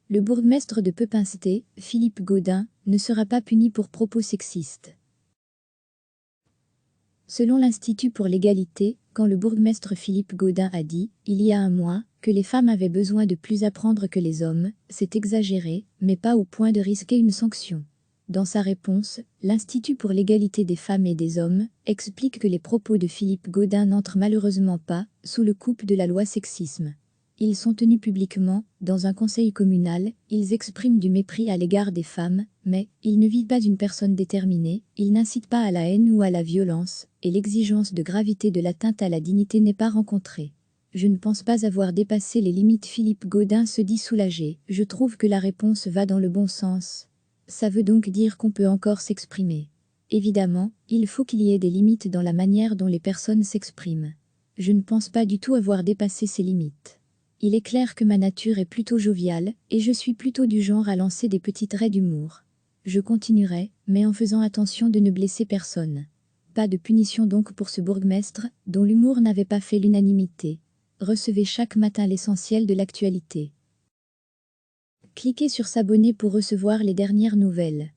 Le bourgmestre de Pepinster, Philippe Gaudin, ne sera pas puni pour propos sexistes. Selon l'Institut pour l'égalité, quand le bourgmestre Philippe Gaudin a dit, il y a un mois, que les femmes avaient besoin de plus apprendre que les hommes, c'est exagéré, mais pas au point de risquer une sanction. Dans sa réponse, l'Institut pour l'égalité des femmes et des hommes explique que les propos de Philippe Gaudin n'entrent malheureusement pas sous le coup de la loi sexisme. Ils sont tenus publiquement, dans un conseil communal, ils expriment du mépris à l'égard des femmes, mais ils ne visent pas une personne déterminée, ils n'incitent pas à la haine ou à la violence, et l'exigence de gravité de l'atteinte à la dignité n'est pas rencontrée. Je ne pense pas avoir dépassé les limites. Philippe Gaudin se dit soulagé. Je trouve que la réponse va dans le bon sens. Ça veut donc dire qu'on peut encore s'exprimer. Évidemment, il faut qu'il y ait des limites dans la manière dont les personnes s'expriment. Je ne pense pas du tout avoir dépassé ces limites. Il est clair que ma nature est plutôt joviale, et je suis plutôt du genre à lancer des petits traits d'humour. Je continuerai, mais en faisant attention de ne blesser personne. Pas de punition donc pour ce bourgmestre, dont l'humour n'avait pas fait l'unanimité. Recevez chaque matin l'essentiel de l'actualité. Cliquez sur s'abonner pour recevoir les dernières nouvelles.